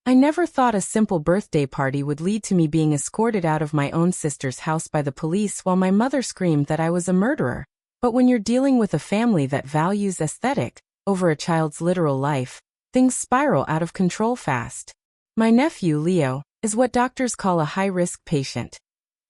I never thought a simple birthday party would lead to me being escorted out of my own sister's house by the police while my mother screamed that I was a murderer. But when you're dealing with a family that values aesthetic over a child's literal life, things spiral out of control fast. My nephew, Leo, is what doctors call a high-risk patient.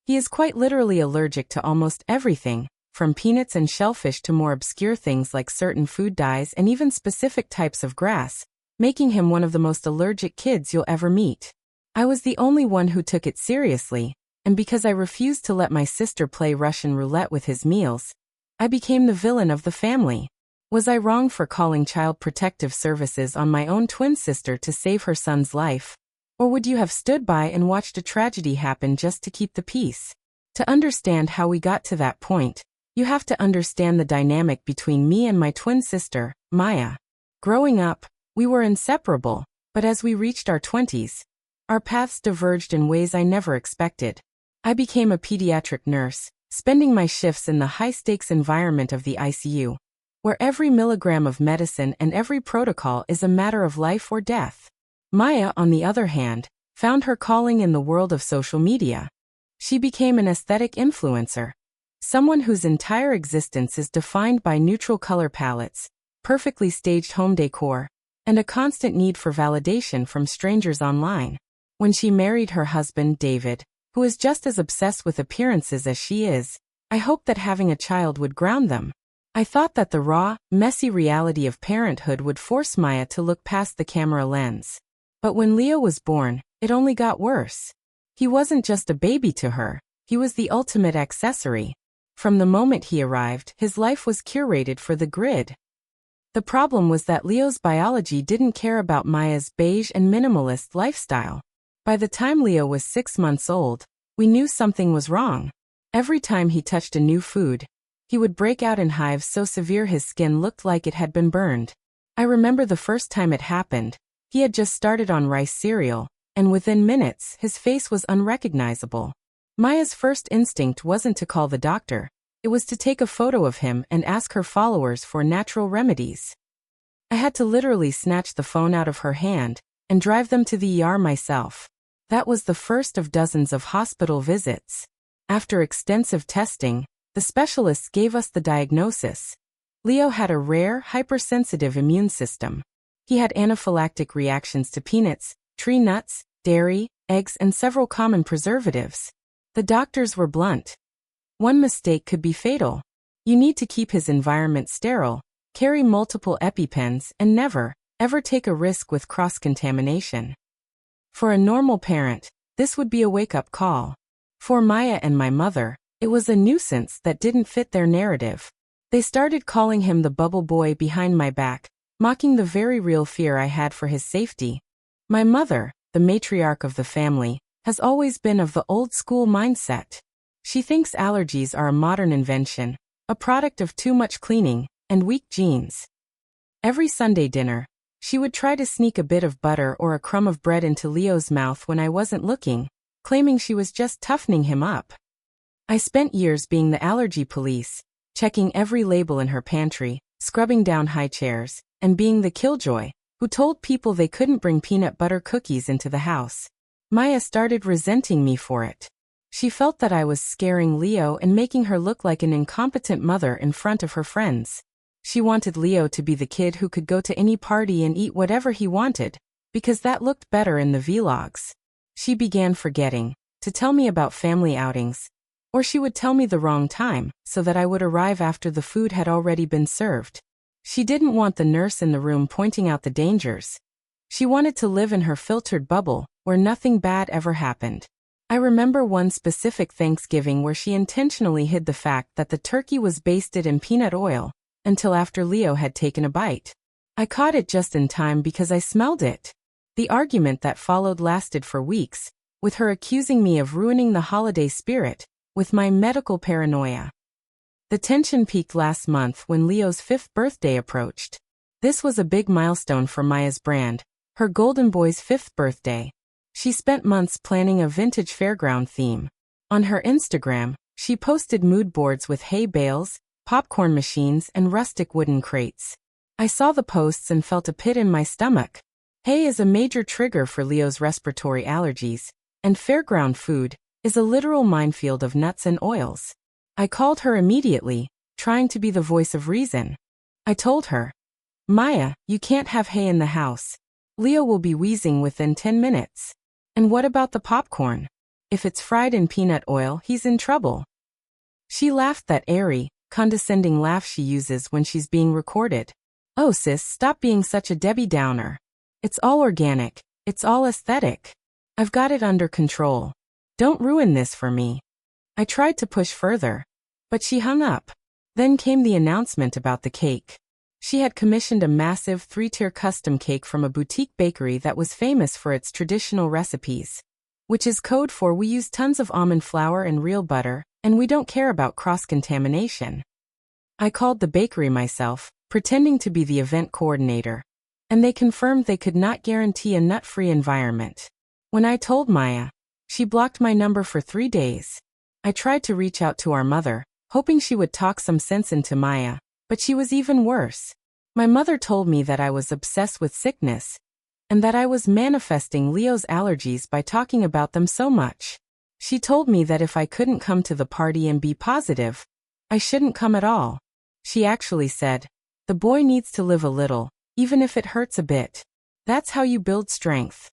He is quite literally allergic to almost everything, from peanuts and shellfish to more obscure things like certain food dyes and even specific types of grass, making him one of the most allergic kids you'll ever meet. I was the only one who took it seriously, and because I refused to let my sister play Russian roulette with his meals, I became the villain of the family. Was I wrong for calling Child Protective Services on my own twin sister to save her son's life? Or would you have stood by and watched a tragedy happen just to keep the peace? To understand how we got to that point, you have to understand the dynamic between me and my twin sister, Maya. Growing up, we were inseparable, but as we reached our 20s, our paths diverged in ways I never expected. I became a pediatric nurse, spending my shifts in the high-stakes environment of the ICU, where every milligram of medicine and every protocol is a matter of life or death. Maya, on the other hand, found her calling in the world of social media. She became an aesthetic influencer, someone whose entire existence is defined by neutral color palettes, perfectly staged home decor, and a constant need for validation from strangers online. When she married her husband, David, who is just as obsessed with appearances as she is, I hoped that having a child would ground them. I thought that the raw, messy reality of parenthood would force Maya to look past the camera lens. But when Leo was born, it only got worse. He wasn't just a baby to her, he was the ultimate accessory. From the moment he arrived, his life was curated for the grid. The problem was that Leo's biology didn't care about Maya's beige and minimalist lifestyle. By the time Leo was 6 months old, we knew something was wrong. Every time he touched a new food, he would break out in hives so severe his skin looked like it had been burned. I remember the first time it happened. He had just started on rice cereal, and within minutes, his face was unrecognizable. Maya's first instinct wasn't to call the doctor. It was to take a photo of him and ask her followers for natural remedies. I had to literally snatch the phone out of her hand and drive them to the ER myself. That was the first of dozens of hospital visits. After extensive testing, the specialists gave us the diagnosis. Leo had a rare, hypersensitive immune system. He had anaphylactic reactions to peanuts, tree nuts, dairy, eggs, and several common preservatives. The doctors were blunt. One mistake could be fatal. You need to keep his environment sterile, carry multiple EpiPens, and never, ever take a risk with cross-contamination. For a normal parent, this would be a wake-up call. For Maya and my mother, it was a nuisance that didn't fit their narrative. They started calling him the bubble boy behind my back, mocking the very real fear I had for his safety. My mother, the matriarch of the family, has always been of the old-school mindset. She thinks allergies are a modern invention, a product of too much cleaning and weak genes. Every Sunday dinner, she would try to sneak a bit of butter or a crumb of bread into Leo's mouth when I wasn't looking, claiming she was just toughening him up. I spent years being the allergy police, checking every label in her pantry, scrubbing down high chairs, and being the killjoy who told people they couldn't bring peanut butter cookies into the house. Maya started resenting me for it. She felt that I was scaring Leo and making her look like an incompetent mother in front of her friends. She wanted Leo to be the kid who could go to any party and eat whatever he wanted, because that looked better in the vlogs. She began forgetting to tell me about family outings, or she would tell me the wrong time so that I would arrive after the food had already been served. She didn't want the nurse in the room pointing out the dangers. She wanted to live in her filtered bubble, where nothing bad ever happened. I remember one specific Thanksgiving where she intentionally hid the fact that the turkey was basted in peanut oil, until after Leo had taken a bite. I caught it just in time because I smelled it. The argument that followed lasted for weeks, with her accusing me of ruining the holiday spirit with my medical paranoia. The tension peaked last month when Leo's 5th birthday approached. This was a big milestone for Maya's brand, her golden boy's 5th birthday. She spent months planning a vintage Fairground theme. On her Instagram, she posted mood boards with hay bales, popcorn machines, and rustic wooden crates. I saw the posts and felt a pit in my stomach. Hay is a major trigger for Leo's respiratory allergies, and Fairground food is a literal minefield of nuts and oils. I called her immediately, trying to be the voice of reason. I told her, Maya, you can't have hay in the house. Leo will be wheezing within 10 minutes. And what about the popcorn? If it's fried in peanut oil, he's in trouble. She laughed that airy, condescending laugh she uses when she's being recorded. Oh sis, stop being such a Debbie Downer. It's all organic, it's all aesthetic. I've got it under control. Don't ruin this for me. I tried to push further, but she hung up. Then came the announcement about the cake. She had commissioned a massive 3-tier custom cake from a boutique bakery that was famous for its traditional recipes, which is code for we use tons of almond flour and real butter, and we don't care about cross-contamination. I called the bakery myself, pretending to be the event coordinator, and they confirmed they could not guarantee a nut-free environment. When I told Maya, she blocked my number for 3 days. I tried to reach out to our mother, hoping she would talk some sense into Maya, but she was even worse. My mother told me that I was obsessed with sickness, and that I was manifesting Leo's allergies by talking about them so much. She told me that if I couldn't come to the party and be positive, I shouldn't come at all. She actually said, the boy needs to live a little, even if it hurts a bit. That's how you build strength.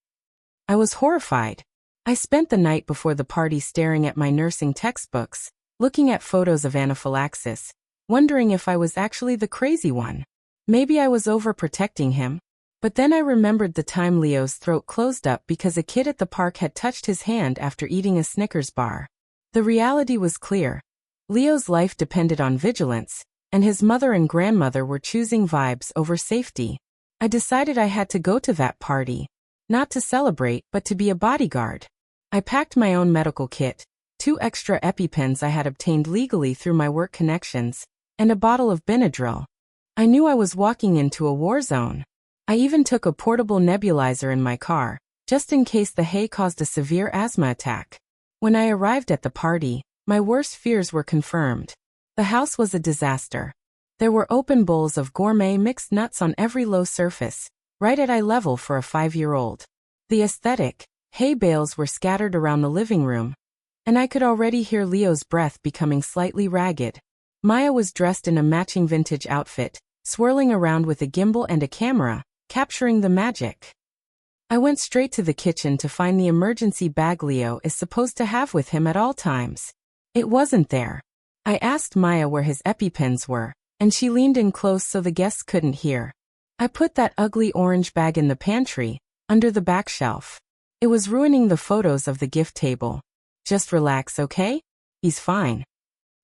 I was horrified. I spent the night before the party staring at my nursing textbooks, looking at photos of anaphylaxis, wondering if I was actually the crazy one. Maybe I was overprotecting him. But then I remembered the time Leo's throat closed up because a kid at the park had touched his hand after eating a Snickers bar. The reality was clear. Leo's life depended on vigilance, and his mother and grandmother were choosing vibes over safety. I decided I had to go to that party. Not to celebrate, but to be a bodyguard. I packed my own medical kit, 2 extra EpiPens I had obtained legally through my work connections, and a bottle of Benadryl. I knew I was walking into a war zone. I even took a portable nebulizer in my car, just in case the hay caused a severe asthma attack. When I arrived at the party, my worst fears were confirmed. The house was a disaster. There were open bowls of gourmet mixed nuts on every low surface, right at eye level for a 5-year-old. The aesthetic, hay bales were scattered around the living room, and I could already hear Leo's breath becoming slightly ragged. Maya was dressed in a matching vintage outfit, swirling around with a gimbal and a camera, capturing the magic. I went straight to the kitchen to find the emergency bag Leo is supposed to have with him at all times. It wasn't there. I asked Maya where his EpiPens were, and she leaned in close so the guests couldn't hear. I put that ugly orange bag in the pantry, under the back shelf. It was ruining the photos of the gift table. Just relax, okay? He's fine.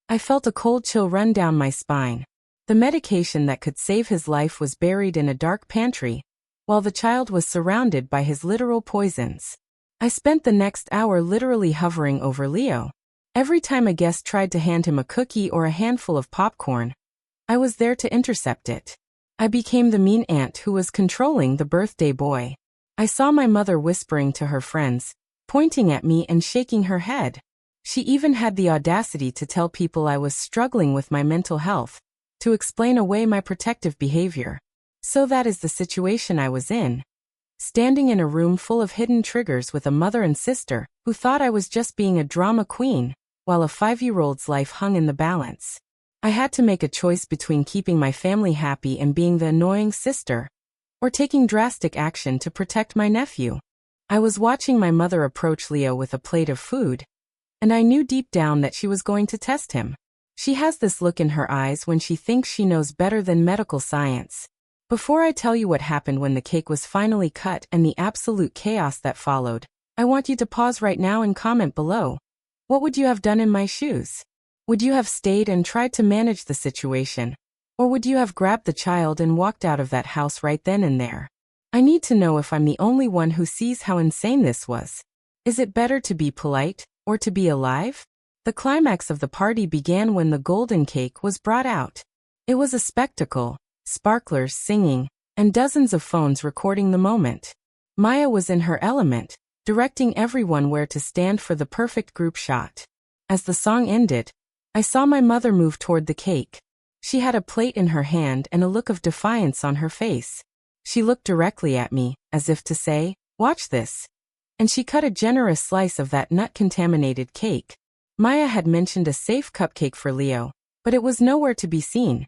I felt a cold chill run down my spine. The medication that could save his life was buried in a dark pantry, while the child was surrounded by his literal poisons. I spent the next hour literally hovering over Leo. Every time a guest tried to hand him a cookie or a handful of popcorn, I was there to intercept it. I became the mean aunt who was controlling the birthday boy. I saw my mother whispering to her friends, pointing at me and shaking her head. She even had the audacity to tell people I was struggling with my mental health, to explain away my protective behavior. So that is the situation I was in. Standing in a room full of hidden triggers with a mother and sister who thought I was just being a drama queen, while a 5-year-old's life hung in the balance. I had to make a choice between keeping my family happy and being the annoying sister, or taking drastic action to protect my nephew. I was watching my mother approach Leo with a plate of food, and I knew deep down that she was going to test him. She has this look in her eyes when she thinks she knows better than medical science. Before I tell you what happened when the cake was finally cut and the absolute chaos that followed, I want you to pause right now and comment below. What would you have done in my shoes? Would you have stayed and tried to manage the situation? Or would you have grabbed the child and walked out of that house right then and there? I need to know if I'm the only one who sees how insane this was. Is it better to be polite, or to be alive? The climax of the party began when the golden cake was brought out. It was a spectacle, sparklers singing, and dozens of phones recording the moment. Maya was in her element, directing everyone where to stand for the perfect group shot. As the song ended, I saw my mother move toward the cake. She had a plate in her hand and a look of defiance on her face. She looked directly at me, as if to say, "Watch this." And she cut a generous slice of that nut-contaminated cake. Maya had mentioned a safe cupcake for Leo, but it was nowhere to be seen.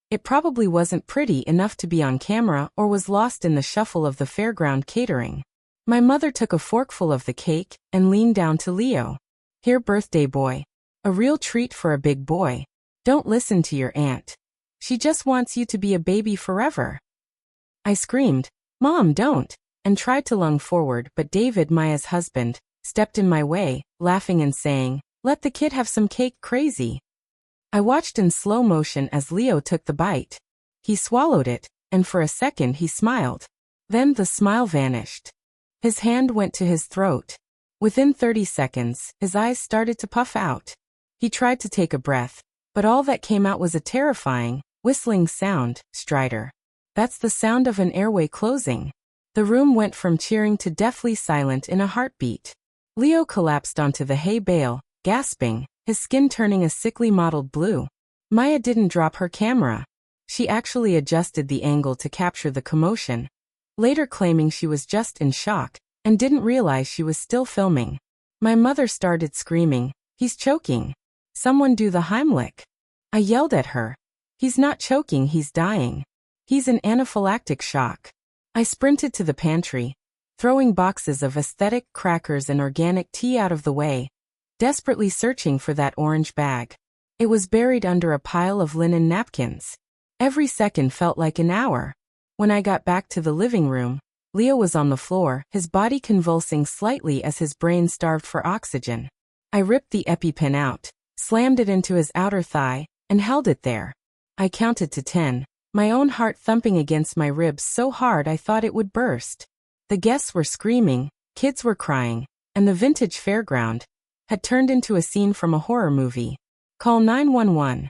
It probably wasn't pretty enough to be on camera or was lost in the shuffle of the Fairground catering. My mother took a forkful of the cake and leaned down to Leo. "Here, birthday boy. A real treat for a big boy. Don't listen to your aunt. She just wants you to be a baby forever." I screamed, "Mom, don't," and tried to lunge forward, but David, Maya's husband, stepped in my way, laughing and saying, "Let the kid have some cake, crazy." I watched in slow motion as Leo took the bite. He swallowed it, and for a second he smiled. Then the smile vanished. His hand went to his throat. Within 30 seconds, his eyes started to puff out. He tried to take a breath, but all that came out was a terrifying, whistling sound. Strider. That's the sound of an airway closing. The room went from cheering to deathly silent in a heartbeat. Leo collapsed onto the hay bale, gasping, his skin turning a sickly mottled blue. Maya didn't drop her camera. She actually adjusted the angle to capture the commotion, later claiming she was just in shock and didn't realize she was still filming. My mother started screaming, "He's choking. Someone do the Heimlich." I yelled at her, "He's not choking, he's dying. He's in anaphylactic shock." I sprinted to the pantry, throwing boxes of aesthetic crackers and organic tea out of the way, desperately searching for that orange bag. It was buried under a pile of linen napkins. Every second felt like an hour. When I got back to the living room, Leo was on the floor, his body convulsing slightly as his brain starved for oxygen. I ripped the EpiPen out, slammed it into his outer thigh, and held it there. I counted to 10, my own heart thumping against my ribs so hard I thought it would burst. The guests were screaming, kids were crying, and the vintage Fairground had turned into a scene from a horror movie. "Call 911.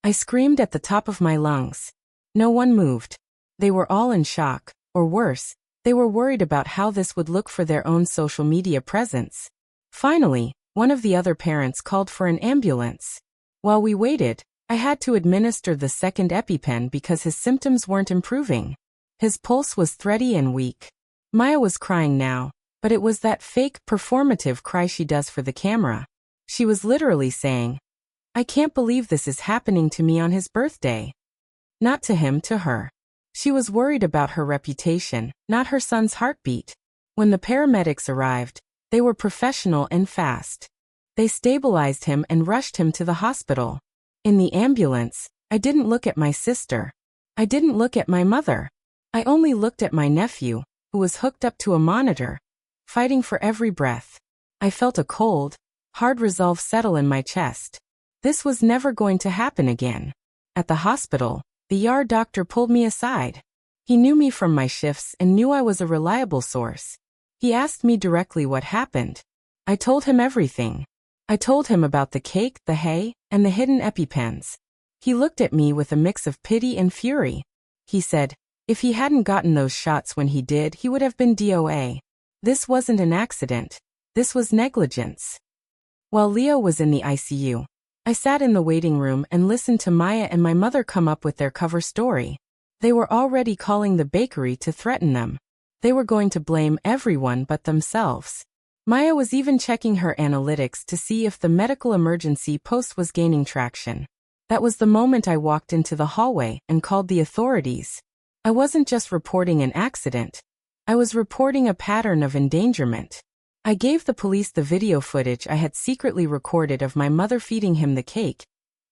I screamed at the top of my lungs. No one moved. They were all in shock, or worse, they were worried about how this would look for their own social media presence. Finally, one of the other parents called for an ambulance. While we waited, I had to administer the second EpiPen because his symptoms weren't improving. His pulse was thready and weak. Maya was crying now, but it was that fake, performative cry she does for the camera. She was literally saying, "I can't believe this is happening to me on his birthday." Not to him, to her. She was worried about her reputation, not her son's heartbeat. When the paramedics arrived, they were professional and fast. They stabilized him and rushed him to the hospital. In the ambulance, I didn't look at my sister. I didn't look at my mother. I only looked at my nephew, who was hooked up to a monitor, fighting for every breath. I felt a cold, hard resolve settle in my chest. This was never going to happen again. At the hospital, the ER doctor pulled me aside. He knew me from my shifts and knew I was a reliable source. He asked me directly what happened. I told him everything. I told him about the cake, the hay, and the hidden EpiPens. He looked at me with a mix of pity and fury. He said, if he hadn't gotten those shots when he did, he would have been DOA. This wasn't an accident. This was negligence. While Leo was in the ICU, I sat in the waiting room and listened to Maya and my mother come up with their cover story. They were already calling the bakery to threaten them. They were going to blame everyone but themselves. Maya was even checking her analytics to see if the medical emergency post was gaining traction. That was the moment I walked into the hallway and called the authorities. I wasn't just reporting an accident. I was reporting a pattern of endangerment. I gave the police the video footage I had secretly recorded of my mother feeding him the cake,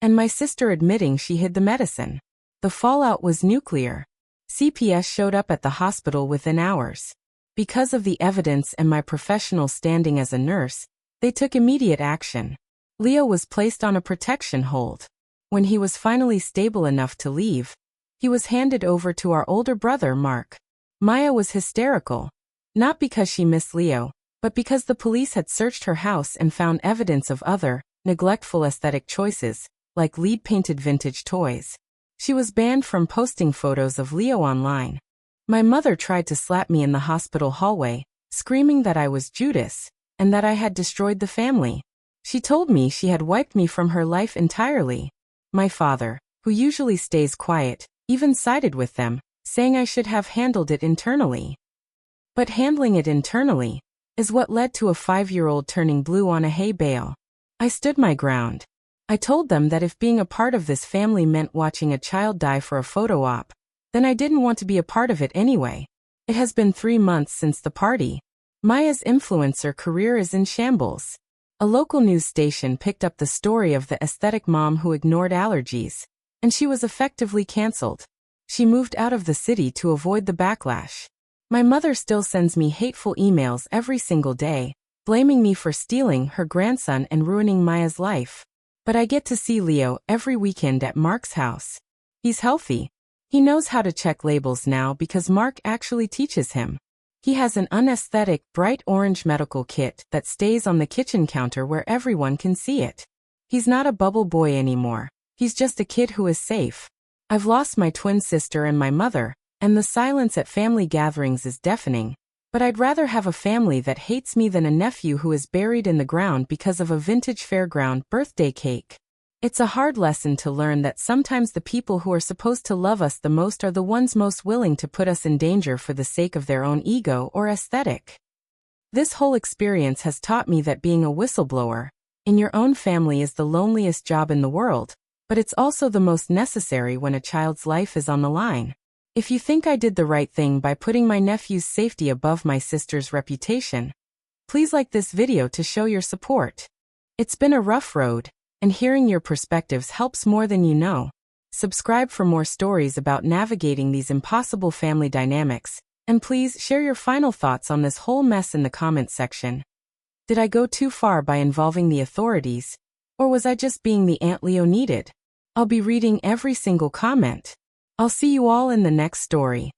and my sister admitting she hid the medicine. The fallout was nuclear. CPS showed up at the hospital within hours. Because of the evidence and my professional standing as a nurse, they took immediate action. Leo was placed on a protection hold. When he was finally stable enough to leave, he was handed over to our older brother, Mark. Maya was hysterical, not because she missed Leo, but because the police had searched her house and found evidence of other, neglectful aesthetic choices, like lead-painted vintage toys. She was banned from posting photos of Leo online. My mother tried to slap me in the hospital hallway, screaming that I was Judas, and that I had destroyed the family. She told me she had wiped me from her life entirely. My father, who usually stays quiet, even sided with them, saying I should have handled it internally. But handling it internally is what led to a 5-year-old turning blue on a hay bale. I stood my ground. I told them that if being a part of this family meant watching a child die for a photo op, then I didn't want to be a part of it anyway. It has been 3 months since the party. Maya's influencer career is in shambles. A local news station picked up the story of the aesthetic mom who ignored allergies, and she was effectively cancelled. She moved out of the city to avoid the backlash. My mother still sends me hateful emails every single day, blaming me for stealing her grandson and ruining Maya's life. But I get to see Leo every weekend at Mark's house. He's healthy. He knows how to check labels now because Mark actually teaches him. He has an unaesthetic, bright orange medical kit that stays on the kitchen counter where everyone can see it. He's not a bubble boy anymore. He's just a kid who is safe. I've lost my twin sister and my mother, and the silence at family gatherings is deafening. But I'd rather have a family that hates me than a nephew who is buried in the ground because of a vintage Fairground birthday cake. It's a hard lesson to learn that sometimes the people who are supposed to love us the most are the ones most willing to put us in danger for the sake of their own ego or aesthetic. This whole experience has taught me that being a whistleblower in your own family is the loneliest job in the world, but it's also the most necessary when a child's life is on the line. If you think I did the right thing by putting my nephew's safety above my sister's reputation, please like this video to show your support. It's been a rough road, and hearing your perspectives helps more than you know. Subscribe for more stories about navigating these impossible family dynamics, and please share your final thoughts on this whole mess in the comments section. Did I go too far by involving the authorities, or was I just being the Aunt Leo needed? I'll be reading every single comment. I'll see you all in the next story.